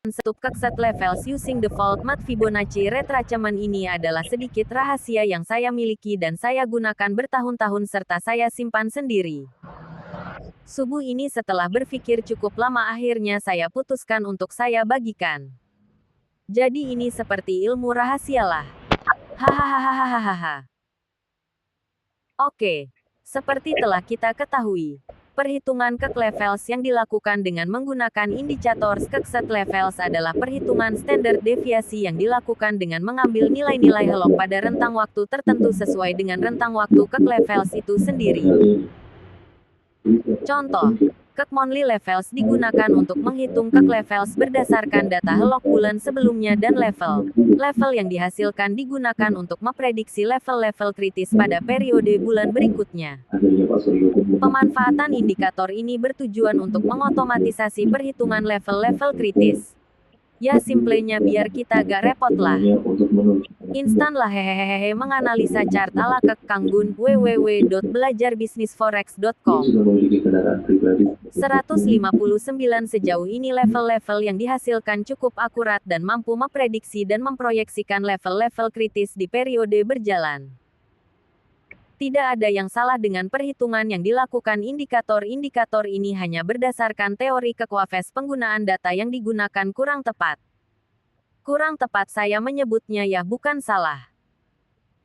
Subset levels using default math Fibonacci retracement ini adalah sedikit rahasia yang saya miliki dan saya gunakan bertahun-tahun serta saya simpan sendiri. Subuh ini setelah berpikir cukup lama akhirnya saya putuskan untuk saya bagikan. Jadi ini seperti ilmu rahasia lah. Hahaha. Oke, seperti telah kita ketahui, perhitungan kek levels yang dilakukan dengan menggunakan indikator skekset levels adalah perhitungan standar deviasi yang dilakukan dengan mengambil nilai-nilai helok pada rentang waktu tertentu sesuai dengan rentang waktu kek levels itu sendiri. Contoh, kek monthly levels digunakan untuk menghitung kek levels berdasarkan data helok bulan sebelumnya dan level yang dihasilkan digunakan untuk memprediksi level-level kritis pada periode bulan berikutnya. Pemanfaatan indikator ini bertujuan untuk mengotomatisasi perhitungan level-level kritis. Ya simplenya biar kita gak repot lah. Instan lah hehehehe menganalisa chart ala kek Kanggun www.belajarbisnisforex.com 159 sejauh ini level-level yang dihasilkan cukup akurat dan mampu memprediksi dan memproyeksikan level-level kritis di periode berjalan. Tidak ada yang salah dengan perhitungan yang dilakukan indikator-indikator ini hanya berdasarkan teori kekuafes penggunaan data yang digunakan kurang tepat. Kurang tepat saya menyebutnya ya bukan salah.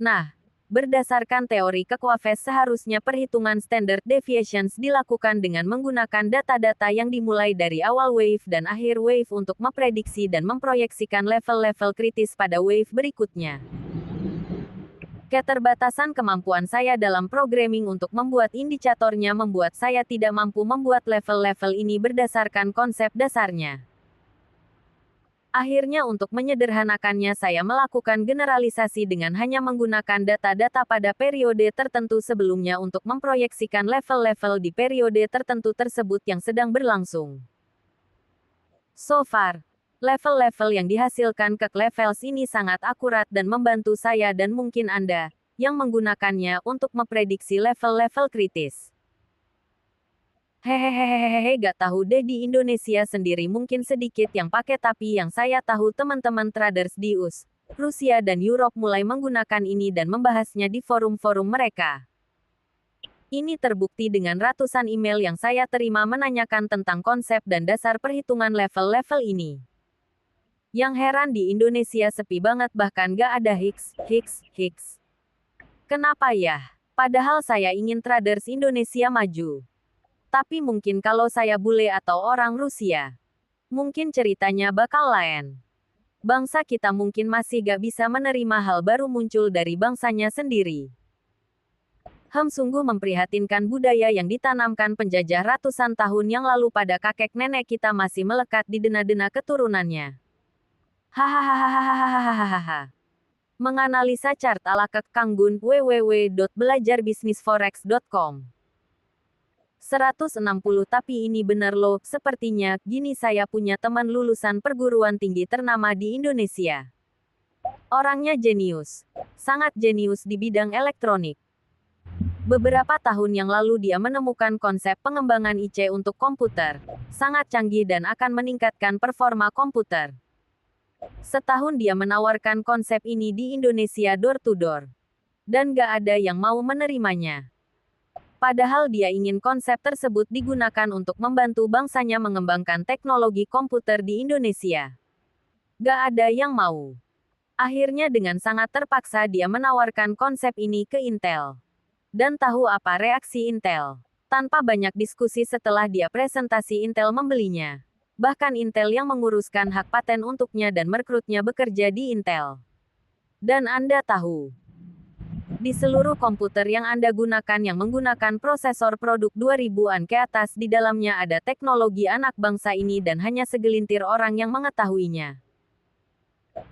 Nah, berdasarkan teori kekuafes seharusnya perhitungan standard deviations dilakukan dengan menggunakan data-data yang dimulai dari awal wave dan akhir wave untuk memprediksi dan memproyeksikan level-level kritis pada wave berikutnya. Keterbatasan kemampuan saya dalam programming untuk membuat indikatornya membuat saya tidak mampu membuat level-level ini berdasarkan konsep dasarnya. Akhirnya untuk menyederhanakannya saya melakukan generalisasi dengan hanya menggunakan data-data pada periode tertentu sebelumnya untuk memproyeksikan level-level di periode tertentu tersebut yang sedang berlangsung. So far, level-level yang dihasilkan kek levels ini sangat akurat dan membantu saya dan mungkin Anda, yang menggunakannya untuk memprediksi level-level kritis. Hehehehehe gak tahu deh di Indonesia sendiri mungkin sedikit yang pakai tapi yang saya tahu teman-teman traders di US, Rusia dan Europe mulai menggunakan ini dan membahasnya di forum-forum mereka. Ini terbukti dengan ratusan email yang saya terima menanyakan tentang konsep dan dasar perhitungan level-level ini. Yang heran di Indonesia sepi banget bahkan gak ada Hicks. Kenapa ya? Padahal saya ingin traders Indonesia maju. Tapi mungkin kalau saya bule atau orang Rusia, mungkin ceritanya bakal lain. Bangsa kita mungkin masih gak bisa menerima hal baru muncul dari bangsanya sendiri. Sungguh memprihatinkan budaya yang ditanamkan penjajah ratusan tahun yang lalu pada kakek nenek kita masih melekat di dena-dena keturunannya. Hahaha. Menganalisa chart ala kek Kanggun www.belajarbisnisforex.com 160 tapi ini bener loh, sepertinya, gini saya punya teman lulusan perguruan tinggi ternama di Indonesia. Orangnya jenius. Sangat jenius di bidang elektronik. Beberapa tahun yang lalu dia menemukan konsep pengembangan IC untuk komputer, sangat canggih dan akan meningkatkan performa komputer. Setahun dia menawarkan konsep ini di Indonesia door to door. Dan gak ada yang mau menerimanya. Padahal dia ingin konsep tersebut digunakan untuk membantu bangsanya mengembangkan teknologi komputer di Indonesia. Gak ada yang mau. Akhirnya dengan sangat terpaksa dia menawarkan konsep ini ke Intel. Dan tahu apa reaksi Intel? Tanpa banyak diskusi setelah dia presentasi Intel membelinya. Bahkan Intel yang menguruskan hak paten untuknya dan merekrutnya bekerja di Intel. Dan Anda tahu, di seluruh komputer yang Anda gunakan yang menggunakan prosesor produk 2000-an ke atas di dalamnya ada teknologi anak bangsa ini dan hanya segelintir orang yang mengetahuinya.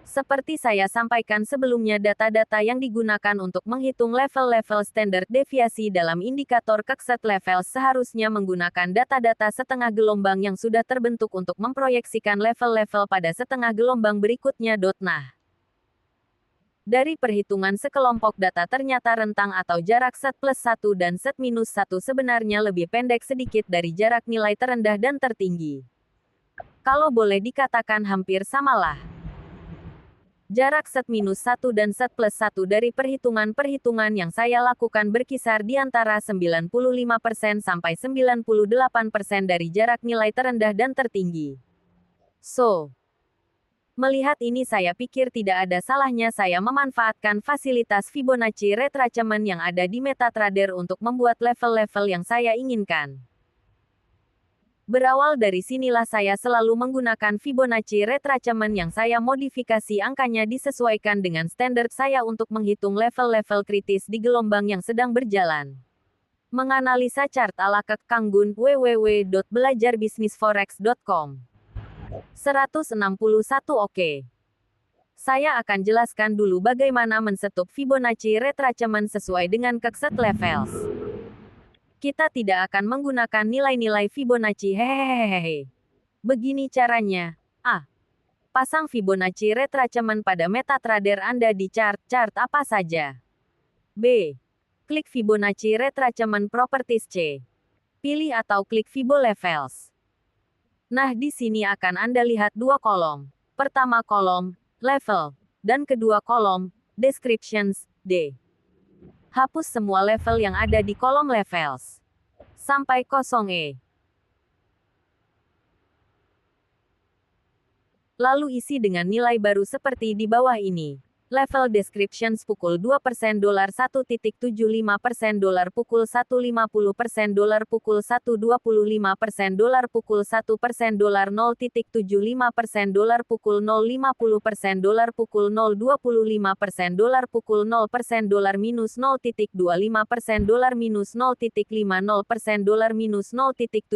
Seperti saya sampaikan sebelumnya data-data yang digunakan untuk menghitung level-level standar deviasi dalam indikator kekset level seharusnya menggunakan data-data setengah gelombang yang sudah terbentuk untuk memproyeksikan level-level pada setengah gelombang berikutnya. Nah, dari perhitungan sekelompok data ternyata rentang atau jarak set plus 1 dan set minus 1 sebenarnya lebih pendek sedikit dari jarak nilai terendah dan tertinggi. Kalau boleh dikatakan hampir samalah. Jarak set minus 1 dan set plus 1 dari perhitungan-perhitungan yang saya lakukan berkisar di antara 95% sampai 98% dari jarak nilai terendah dan tertinggi. So, melihat ini saya pikir tidak ada salahnya saya memanfaatkan fasilitas Fibonacci retracement yang ada di MetaTrader untuk membuat level-level yang saya inginkan. Berawal dari sinilah saya selalu menggunakan Fibonacci retracement yang saya modifikasi angkanya disesuaikan dengan standar saya untuk menghitung level-level kritis di gelombang yang sedang berjalan. Menganalisa chart ala Kek Kang Gun, www.belajarbisnisforex.com. 161 Oke. Saya akan jelaskan dulu bagaimana mensetup Fibonacci retracement sesuai dengan Kek levels. Kita tidak akan menggunakan nilai-nilai Fibonacci hehehehe. Begini caranya. A. Pasang Fibonacci retracement pada MetaTrader Anda di chart apa saja. B. Klik Fibonacci retracement properties C. Pilih atau klik Fibo levels. Nah, di sini akan Anda lihat dua kolom. Pertama kolom level dan kedua kolom descriptions D. Hapus semua level yang ada di kolom levels. Sampai kosong E. Lalu isi dengan nilai baru seperti di bawah ini. Level descriptions pukul 2% $1.75% pukul 1.50% pukul 1.25% pukul 1% $0.75% pukul 0.50% pukul 0.25% pukul 0% minus 0.25% minus 0.50% minus 0.75%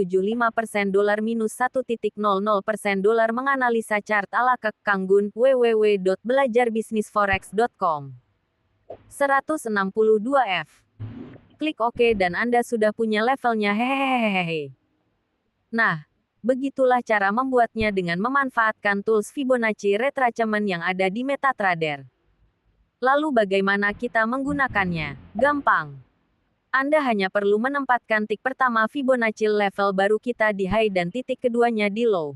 minus 1.00% menganalisa chart ala Kek Kang Gun, www.belajarbisnisforex.com. 162F. Klik OK dan Anda sudah punya levelnya hehehehe. Nah, begitulah cara membuatnya dengan memanfaatkan tools Fibonacci retracement yang ada di MetaTrader. Lalu bagaimana kita menggunakannya? Gampang. Anda hanya perlu menempatkan tik pertama Fibonacci level baru kita di high dan titik keduanya di low.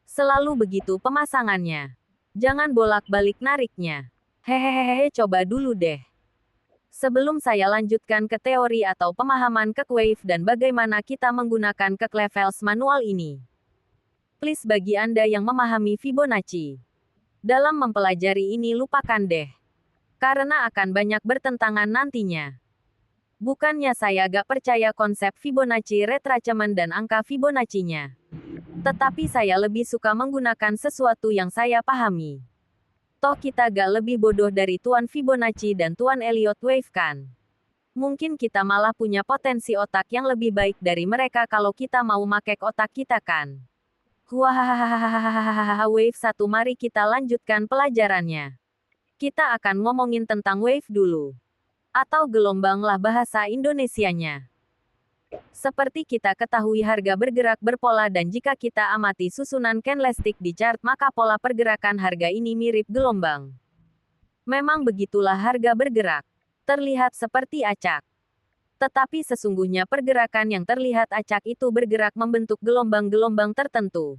Selalu begitu pemasangannya. Jangan bolak-balik nariknya. Hehehehe, coba dulu deh. Sebelum saya lanjutkan ke teori atau pemahaman Kek Wave dan bagaimana kita menggunakan Kek levels manual ini. Please bagi Anda yang memahami Fibonacci. Dalam mempelajari ini lupakan deh. Karena akan banyak bertentangan nantinya. Bukannya saya gak percaya konsep Fibonacci retracement dan angka Fibonacci-nya. Tetapi saya lebih suka menggunakan sesuatu yang saya pahami. Toh kita gak lebih bodoh dari Tuan Fibonacci dan Tuan Elliott Wave kan? Mungkin kita malah punya potensi otak yang lebih baik dari mereka kalau kita mau make otak kita kan? Hahaha Wave 1 mari kita lanjutkan pelajarannya. Kita akan ngomongin tentang wave dulu. Atau gelombang lah bahasa Indonesianya. Seperti kita ketahui harga bergerak berpola dan jika kita amati susunan candlestick di chart maka pola pergerakan harga ini mirip gelombang. Memang begitulah harga bergerak. Terlihat seperti acak. Tetapi sesungguhnya pergerakan yang terlihat acak itu bergerak membentuk gelombang-gelombang tertentu.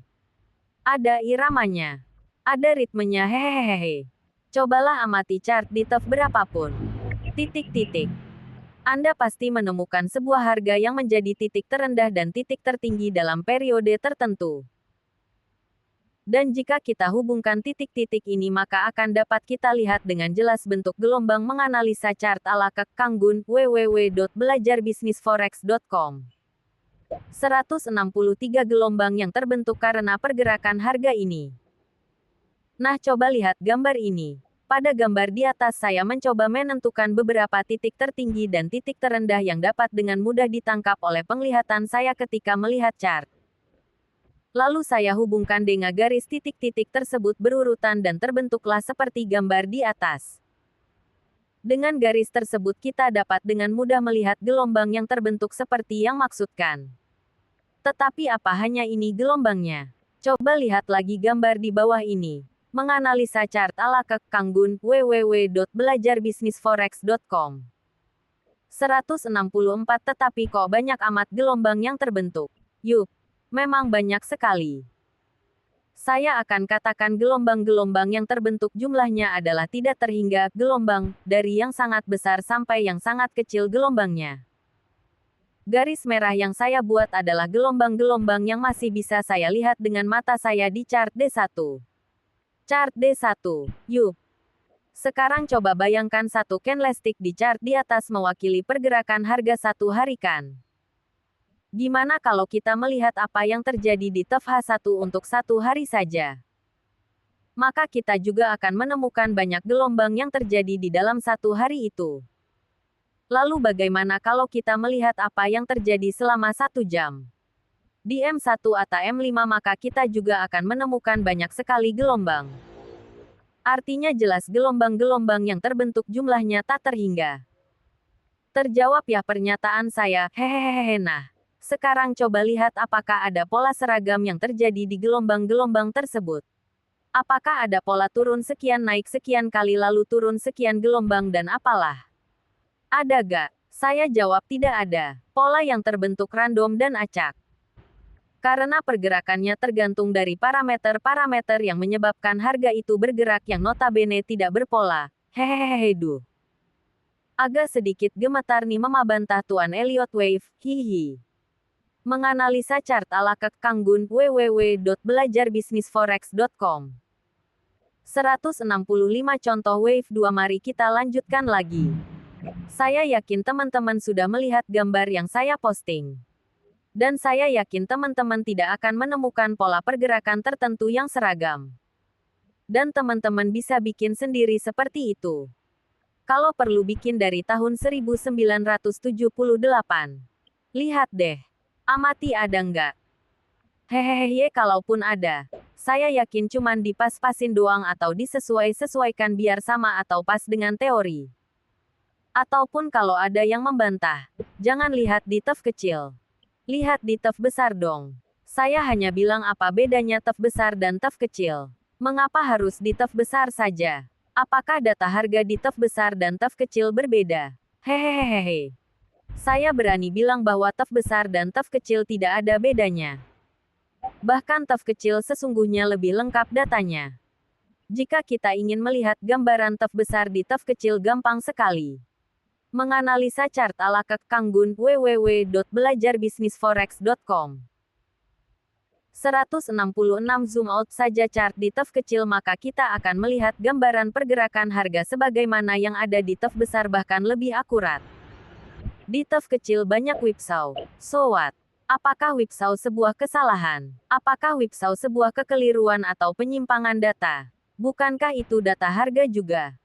Ada iramanya. Ada ritmenya hehehehe. Cobalah amati chart di TEF berapapun. Titik-titik. Anda pasti menemukan sebuah harga yang menjadi titik terendah dan titik tertinggi dalam periode tertentu. Dan jika kita hubungkan titik-titik ini maka akan dapat kita lihat dengan jelas bentuk gelombang menganalisa chart ala Kek Kang Gun, www.belajarbisnisforex.com. 163 gelombang yang terbentuk karena pergerakan harga ini. Nah, coba lihat gambar ini. Pada gambar di atas saya mencoba menentukan beberapa titik tertinggi dan titik terendah yang dapat dengan mudah ditangkap oleh penglihatan saya ketika melihat chart. Lalu saya hubungkan dengan garis titik-titik tersebut berurutan dan terbentuklah seperti gambar di atas. Dengan garis tersebut kita dapat dengan mudah melihat gelombang yang terbentuk seperti yang maksudkan. Tetapi apa hanya ini gelombangnya? Coba lihat lagi gambar di bawah ini. Menganalisa chart ala Kek Kang Gun, www.belajarbisnisforex.com. 164 Tetapi kok banyak amat gelombang yang terbentuk? Yup, memang banyak sekali. Saya akan katakan gelombang-gelombang yang terbentuk jumlahnya adalah tidak terhingga gelombang, dari yang sangat besar sampai yang sangat kecil gelombangnya. Garis merah yang saya buat adalah gelombang-gelombang yang masih bisa saya lihat dengan mata saya di chart D1. Chart D1. Yuk. Sekarang coba bayangkan satu candlestick di chart di atas mewakili pergerakan harga satu hari kan. Gimana kalau kita melihat apa yang terjadi di TFH1 untuk satu hari saja? Maka kita juga akan menemukan banyak gelombang yang terjadi di dalam satu hari itu. Lalu bagaimana kalau kita melihat apa yang terjadi selama 1 jam? Di M1 atau M5 maka kita juga akan menemukan banyak sekali gelombang. Artinya jelas gelombang-gelombang yang terbentuk jumlahnya tak terhingga. Terjawab ya pernyataan saya, hehehe. Nah, sekarang coba lihat apakah ada pola seragam yang terjadi di gelombang-gelombang tersebut. Apakah ada pola turun sekian naik sekian kali lalu turun sekian gelombang dan apalah? Ada gak? Saya jawab tidak ada. Pola yang terbentuk random dan acak. Karena pergerakannya tergantung dari parameter-parameter yang menyebabkan harga itu bergerak yang notabene tidak berpola. Hehehe. Agak sedikit gemetar nih membantah Tuan Elliott Wave, hihi. Menganalisa chart ala Kek Kanggun, www.belajarbisnisforex.com. 165 contoh wave 2. Mari kita lanjutkan lagi. Saya yakin teman-teman sudah melihat gambar yang saya posting. Dan saya yakin teman-teman tidak akan menemukan pola pergerakan tertentu yang seragam. Dan teman-teman bisa bikin sendiri seperti itu. Kalau perlu bikin dari tahun 1978. Lihat deh. Amati ada nggak? Hehehe, kalaupun ada. Saya yakin cuman dipas-pasin doang atau disesuai-sesuaikan biar sama atau pas dengan teori. Ataupun kalau ada yang membantah, jangan lihat di TEF kecil. Lihat di TEF besar dong. Saya hanya bilang apa bedanya TEF besar dan TEF kecil. Mengapa harus di TEF besar saja? Apakah data harga di TEF besar dan TEF kecil berbeda? Hehehehe. Saya berani bilang bahwa TEF besar dan TEF kecil tidak ada bedanya. Bahkan TEF kecil sesungguhnya lebih lengkap datanya. Jika kita ingin melihat gambaran TEF besar di TEF kecil gampang sekali. Menganalisa chart ala Kek Kanggun, www.belajarbisnisforex.com. 166 zoom out saja chart di TEF kecil maka kita akan melihat gambaran pergerakan harga sebagaimana yang ada di TEF besar bahkan lebih akurat. Di TEF kecil banyak whipsaw. So what? Apakah whipsaw sebuah kesalahan? Apakah whipsaw sebuah kekeliruan atau penyimpangan data? Bukankah itu data harga juga?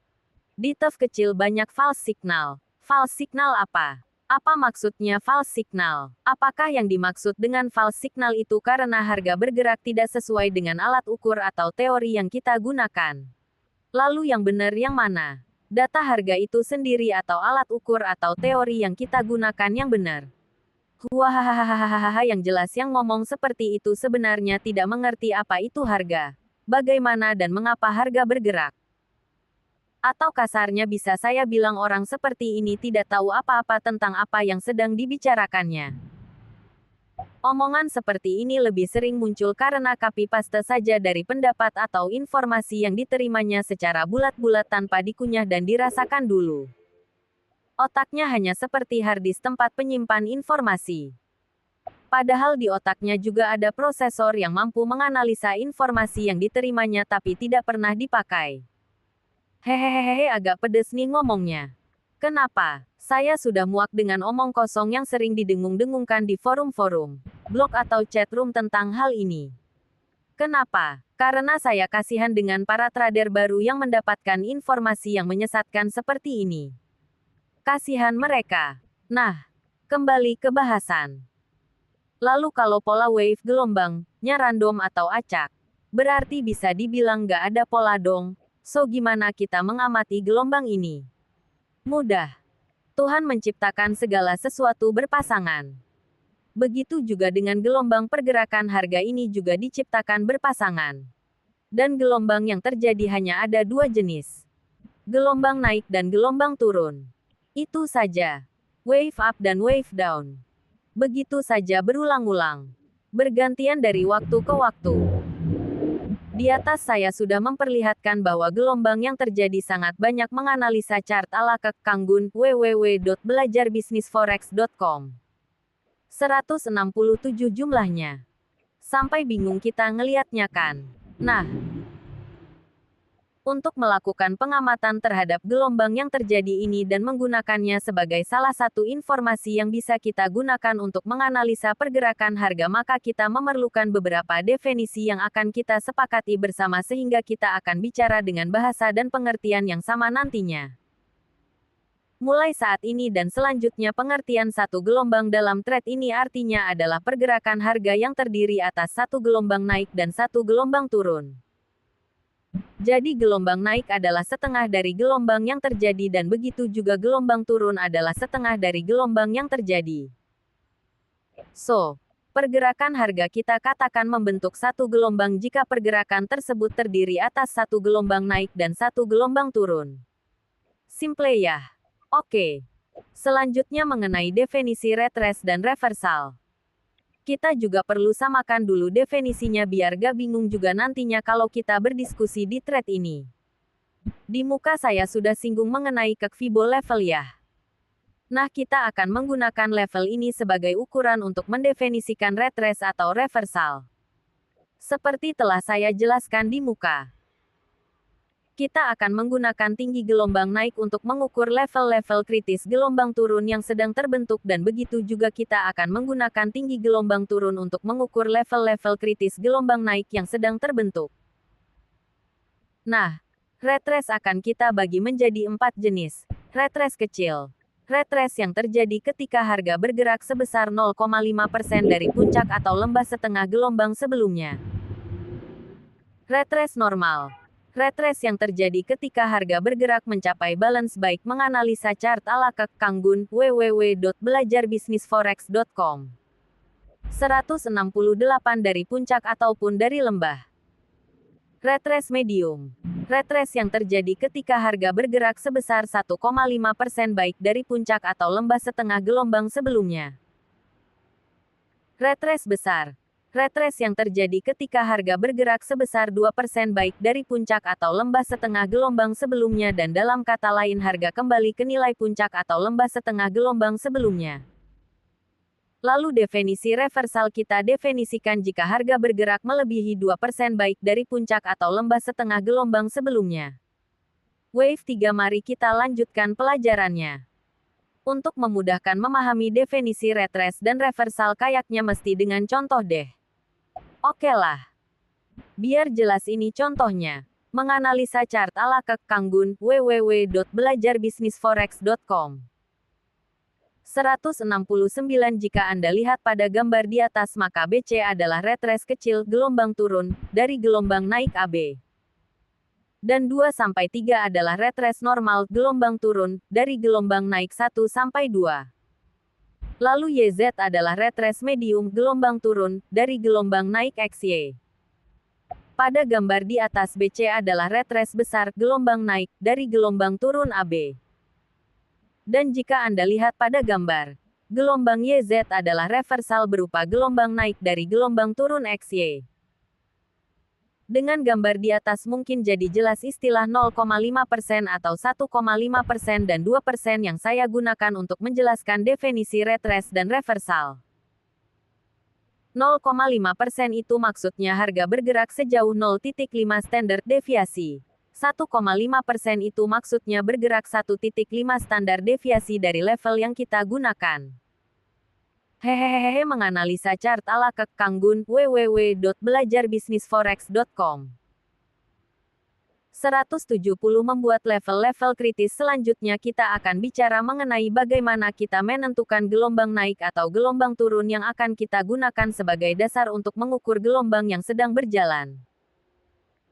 Di TEF kecil banyak false signal. False signal apa? Apa maksudnya false signal? Apakah yang dimaksud dengan false signal itu karena harga bergerak tidak sesuai dengan alat ukur atau teori yang kita gunakan? Lalu yang benar yang mana? Data harga itu sendiri atau alat ukur atau teori yang kita gunakan yang benar? Hahaha, yang jelas yang ngomong seperti itu sebenarnya tidak mengerti apa itu harga. Bagaimana dan mengapa harga bergerak? Atau kasarnya bisa saya bilang orang seperti ini tidak tahu apa-apa tentang apa yang sedang dibicarakannya. Omongan seperti ini lebih sering muncul karena copy paste saja dari pendapat atau informasi yang diterimanya secara bulat-bulat tanpa dikunyah dan dirasakan dulu. Otaknya hanya seperti harddisk tempat penyimpan informasi. Padahal di otaknya juga ada prosesor yang mampu menganalisa informasi yang diterimanya tapi tidak pernah dipakai. Hehehe, agak pedes nih ngomongnya. Kenapa? Saya sudah muak dengan omong kosong yang sering didengung-dengungkan di forum-forum, blog atau chat room tentang hal ini. Kenapa? Karena saya kasihan dengan para trader baru yang mendapatkan informasi yang menyesatkan seperti ini. Kasihan mereka. Nah, kembali ke bahasan. Lalu kalau pola wave gelombangnya random atau acak, berarti bisa dibilang nggak ada pola dong. So gimana kita mengamati gelombang ini? Mudah. Tuhan menciptakan segala sesuatu berpasangan. Begitu juga dengan gelombang pergerakan harga ini juga diciptakan berpasangan. Dan gelombang yang terjadi hanya ada dua jenis. Gelombang naik dan gelombang turun. Itu saja. Wave up dan wave down. Begitu saja berulang-ulang. Bergantian dari waktu ke waktu. Di atas saya sudah memperlihatkan bahwa gelombang yang terjadi sangat banyak menganalisa chart ala Kanggun, www.belajarbisnisforex.com. 167 jumlahnya. Sampai bingung kita ngeliatnya kan? Nah, untuk melakukan pengamatan terhadap gelombang yang terjadi ini dan menggunakannya sebagai salah satu informasi yang bisa kita gunakan untuk menganalisa pergerakan harga, maka kita memerlukan beberapa definisi yang akan kita sepakati bersama sehingga kita akan bicara dengan bahasa dan pengertian yang sama nantinya. Mulai saat ini dan selanjutnya, pengertian satu gelombang dalam trade ini artinya adalah pergerakan harga yang terdiri atas satu gelombang naik dan satu gelombang turun. Jadi gelombang naik adalah setengah dari gelombang yang terjadi dan begitu juga gelombang turun adalah setengah dari gelombang yang terjadi. So, pergerakan harga kita katakan membentuk satu gelombang jika pergerakan tersebut terdiri atas satu gelombang naik dan satu gelombang turun. Simple ya. Oke. Selanjutnya mengenai definisi retrace dan reversal. Kita juga perlu samakan dulu definisinya biar gak bingung juga nantinya kalau kita berdiskusi di thread ini. Di muka saya sudah singgung mengenai Fibo level ya. Nah, kita akan menggunakan level ini sebagai ukuran untuk mendefinisikan retrace atau reversal. Seperti telah saya jelaskan di muka. Kita akan menggunakan tinggi gelombang naik untuk mengukur level-level kritis gelombang turun yang sedang terbentuk dan begitu juga kita akan menggunakan tinggi gelombang turun untuk mengukur level-level kritis gelombang naik yang sedang terbentuk. Nah, retrace akan kita bagi menjadi 4 jenis. Retrace kecil. Retrace yang terjadi ketika harga bergerak sebesar 0,5% dari puncak atau lembah setengah gelombang sebelumnya. Retrace normal. Retrace yang terjadi ketika harga bergerak mencapai balance baik menganalisa chart ala Kanggun, www.belajarbisnisforex.com. 168 dari puncak ataupun dari lembah. Retrace medium. Retrace yang terjadi ketika harga bergerak sebesar 1,5% baik dari puncak atau lembah setengah gelombang sebelumnya. Retrace besar. Retrace yang terjadi ketika harga bergerak sebesar 2% baik dari puncak atau lembah setengah gelombang sebelumnya dan dalam kata lain harga kembali ke nilai puncak atau lembah setengah gelombang sebelumnya. Lalu definisi reversal kita definisikan jika harga bergerak melebihi 2% baik dari puncak atau lembah setengah gelombang sebelumnya. Wave 3, mari kita lanjutkan pelajarannya. Untuk memudahkan memahami definisi retrace dan reversal kayaknya mesti dengan contoh deh. Oke lah. Biar jelas ini contohnya. Menganalisa chart ala Kanggun, www.belajarbisnisforex.com. 169 jika Anda lihat pada gambar di atas maka BC adalah retrace kecil gelombang turun dari gelombang naik AB. Dan 2-3 adalah retrace normal gelombang turun dari gelombang naik 1-2. Lalu YZ adalah retrace medium gelombang turun dari gelombang naik XY. Pada gambar di atas BC adalah retrace besar gelombang naik dari gelombang turun AB. Dan jika Anda lihat pada gambar, gelombang YZ adalah reversal berupa gelombang naik dari gelombang turun XY. Dengan gambar di atas mungkin jadi jelas istilah 0,5% atau 1,5% dan 2% yang saya gunakan untuk menjelaskan definisi retrace dan reversal. 0,5% itu maksudnya harga bergerak sejauh 0,5 standar deviasi. 1,5% itu maksudnya bergerak 1,5 standar deviasi dari level yang kita gunakan. Hehehe, menganalisa chart ala Kanggun, www.belajarbisnisforex.com. 170 membuat level-level kritis. Selanjutnya kita akan bicara mengenai bagaimana kita menentukan gelombang naik atau gelombang turun yang akan kita gunakan sebagai dasar untuk mengukur gelombang yang sedang berjalan.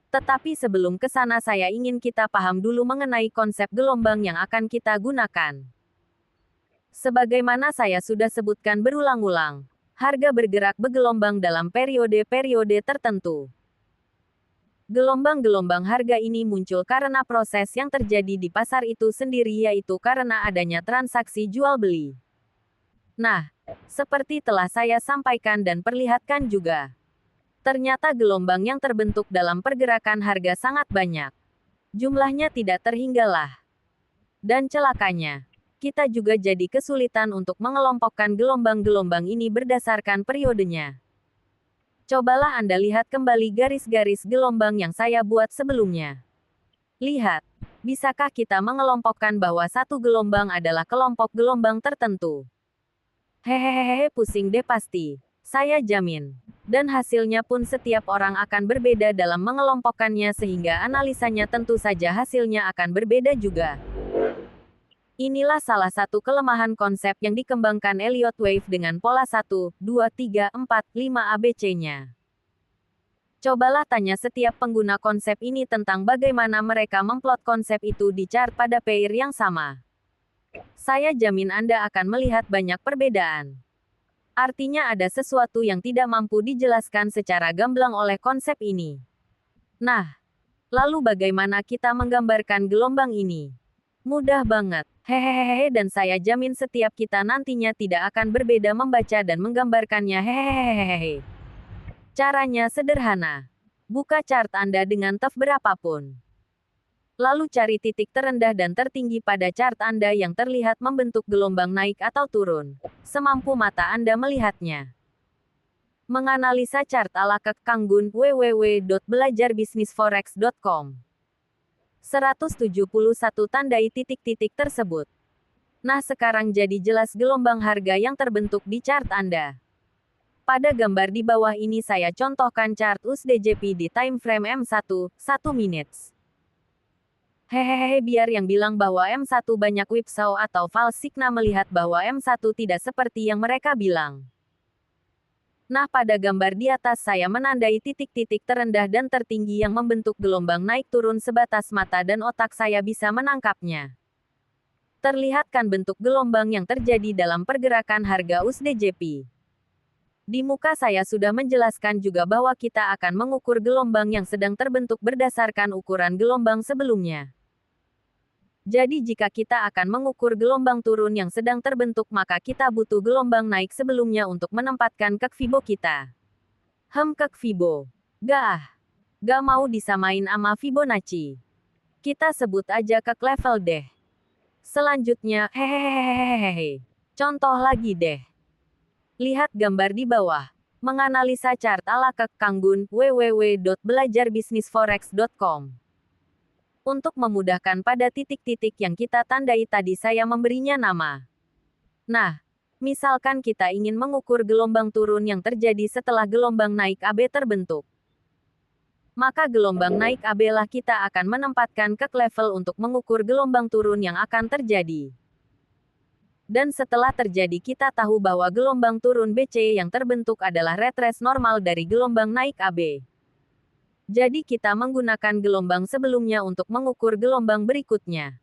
Tetapi sebelum ke sana saya ingin kita paham dulu mengenai konsep gelombang yang akan kita gunakan. Sebagaimana saya sudah sebutkan berulang-ulang, harga bergerak bergelombang dalam periode-periode tertentu. Gelombang-gelombang harga ini muncul karena proses yang terjadi di pasar itu sendiri, yaitu karena adanya transaksi jual-beli. Nah, seperti telah saya sampaikan dan perlihatkan juga, Ternyata gelombang yang terbentuk dalam pergerakan harga sangat banyak. Jumlahnya tidak terhinggalah. Dan celakanya, kita juga jadi kesulitan untuk mengelompokkan gelombang-gelombang ini berdasarkan periodenya. Cobalah Anda lihat kembali garis-garis gelombang yang saya buat sebelumnya. Lihat, bisakah kita mengelompokkan bahwa satu gelombang adalah kelompok gelombang tertentu? Hehehe, pusing deh pasti. Saya jamin. Dan hasilnya pun setiap orang akan berbeda dalam mengelompokkannya sehingga analisanya tentu saja hasilnya akan berbeda juga. Inilah salah satu kelemahan konsep yang dikembangkan Elliott Wave dengan pola 1, 2, 3, 4, 5 ABC-nya. Cobalah tanya setiap pengguna konsep ini tentang bagaimana mereka memplot konsep itu di chart pada pair yang sama. Saya jamin Anda akan melihat banyak perbedaan. Artinya ada sesuatu yang tidak mampu dijelaskan secara gamblang oleh konsep ini. Nah, lalu bagaimana kita menggambarkan gelombang ini? Mudah banget. Hehehe, dan saya jamin setiap kita nantinya tidak akan berbeda membaca dan menggambarkannya. Hehehe. Caranya sederhana. Buka chart Anda dengan tab berapapun. Lalu cari titik terendah dan tertinggi pada chart Anda yang terlihat membentuk gelombang naik atau turun, semampu mata Anda melihatnya. Menganalisa chart ala Kek Kang Gun, www.belajarbisnisforex.com. 171 tandai titik-titik tersebut. Nah, sekarang jadi jelas gelombang harga yang terbentuk di chart Anda. Pada gambar di bawah ini saya contohkan chart USD/JPY di time frame M1, 1 minutes. Hehehe, biar yang bilang bahwa M1 banyak whipsaw atau false signal melihat bahwa M1 tidak seperti yang mereka bilang. Nah, pada gambar di atas saya menandai titik-titik terendah dan tertinggi yang membentuk gelombang naik turun sebatas mata dan otak saya bisa menangkapnya. Terlihat kan bentuk gelombang yang terjadi dalam pergerakan harga USD/JPY. Di muka saya sudah menjelaskan juga bahwa kita akan mengukur gelombang yang sedang terbentuk berdasarkan ukuran gelombang sebelumnya. Jadi jika kita akan mengukur gelombang turun yang sedang terbentuk maka kita butuh gelombang naik sebelumnya untuk menempatkan kek Fibo kita. Kek Fibo. Gak mau disamain sama Fibonacci. Kita sebut aja kek level deh. Selanjutnya, hehehehehehe. Contoh lagi deh. Lihat gambar di bawah. Menganalisa chart ala Kek Kang Gun, www.belajarbisnisforex.com. Untuk memudahkan pada titik-titik yang kita tandai tadi saya memberinya nama. Nah, misalkan kita ingin mengukur gelombang turun yang terjadi setelah gelombang naik AB terbentuk. Maka gelombang naik AB lah kita akan menempatkan kek level untuk mengukur gelombang turun yang akan terjadi. Dan setelah terjadi kita tahu bahwa gelombang turun BC yang terbentuk adalah retrace normal dari gelombang naik AB. Jadi kita menggunakan gelombang sebelumnya untuk mengukur gelombang berikutnya.